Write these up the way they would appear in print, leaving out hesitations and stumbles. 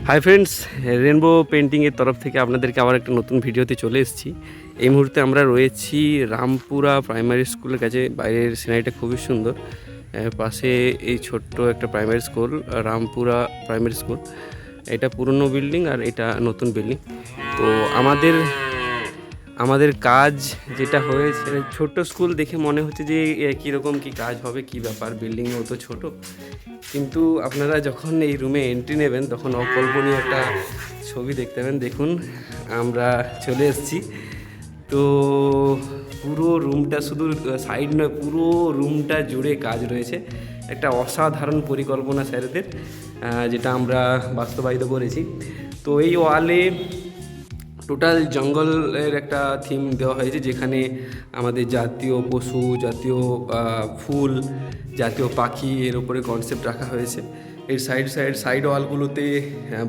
Hi friends, rainbow পেন্টিংয়ের তরফ থেকে আপনাদেরকে আবার একটা নতুন ভিডিওতে চলে এসেছি। এই মুহূর্তে আমরা রয়েছি রামপুরা প্রাইমারি স্কুলের কাছে। বাইরের সিনারিটা খুবই সুন্দর। পাশে এই ছোট্ট একটা primary school, Rampura primary school. এটা পুরনো বিল্ডিং আর এটা নতুন বিল্ডিং। তো আমাদের কাজ যেটা হয়েছে, ছোট্ট স্কুল দেখে মনে হচ্ছে যে কীরকম কী কাজ হবে, কী ব্যাপার, বিল্ডিংও তো ছোট। কিন্তু আপনারা যখন এই রুমে এন্ট্রি নেবেন তখন অকল্পনীয় একটা ছবি দেখতে পাবেন। দেখুন, আমরা চলে এসেছি। তো পুরো রুমটা, শুধু সাইড নয়, পুরো রুমটা জুড়ে কাজ রয়েছে। একটা অসাধারণ পরিকল্পনা স্যারেদের, যেটা আমরা বাস্তবায়িত করেছি। তো এই ওয়ালে টোটাল জঙ্গলের একটা থিম দেওয়া হয়েছে, যেখানে আমাদের জাতীয় পশু, জাতীয় ফুল, জাতীয় পাখি এর উপরে কনসেপ্ট রাখা হয়েছে। এর সাইড ওয়ালগুলোতে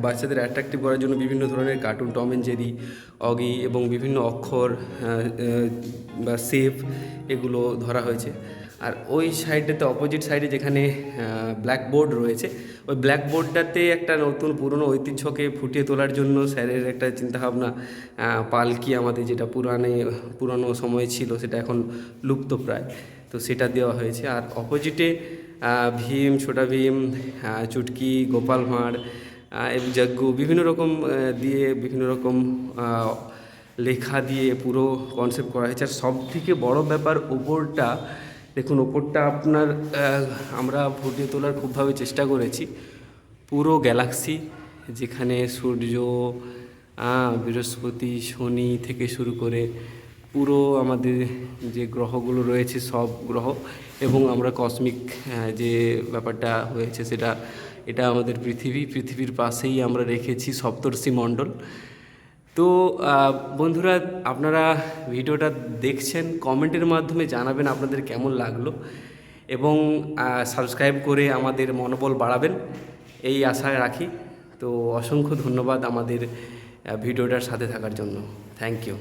বাচ্চাদের অ্যাট্রাক্টিভ করার জন্য বিভিন্ন ধরনের কার্টুন, টম অ্যান্ড জেরি, অগি এবং বিভিন্ন অক্ষর বা শেপ, এগুলো ধরা হয়েছে। আর ওই সাইডটাতে, অপোজিট সাইডে যেখানে ব্ল্যাকবোর্ড রয়েছে, ওই ব্ল্যাকবোর্ডটাতে একটা নতুন পুরনো ঐতিহ্যকে ফুটিয়ে তোলার জন্য স্যারের একটা চিন্তাভাবনা। পালকি আমাদের যেটা পুরানো সময় ছিল, সেটা এখন লুপ্ত প্রায়, তো সেটা দেওয়া হয়েছে। আর অপোজিটে ভীম, ছোটা ভীম, চুটকি, গোপাল ভাঁড় এবং যজ্ঞ, বিভিন্ন রকম দিয়ে, বিভিন্ন রকম লেখা দিয়ে পুরো কনসেপ্ট করা হয়েছে। আর সব থেকে বড় ব্যাপার, ওপরটা দেখুন, ওপরটা আপনার আমরা ফুটিয়ে তোলার খুবভাবে চেষ্টা করেছি। পুরো গ্যালাক্সি, যেখানে সূর্য, বৃহস্পতি, শনি থেকে শুরু করে পুরো আমাদের যে গ্রহগুলো রয়েছে, সব গ্রহ, এবং আমরা কসমিক যে ব্যাপারটা হয়েছে সেটা, এটা আমাদের পৃথিবীর পাশেই আমরা রেখেছি সপ্তর্ষি মণ্ডল। তো বন্ধুরা, আপনারা ভিডিওটা দেখছেন, কমেন্টের মাধ্যমে জানাবেন আপনাদের কেমন লাগলো, এবং সাবস্ক্রাইব করে আমাদের মনোবল বাড়াবেন, এই আশা রাখি। তো অসংখ্য ধন্যবাদ আমাদের ভিডিওটার সাথে থাকার জন্য। Thank you.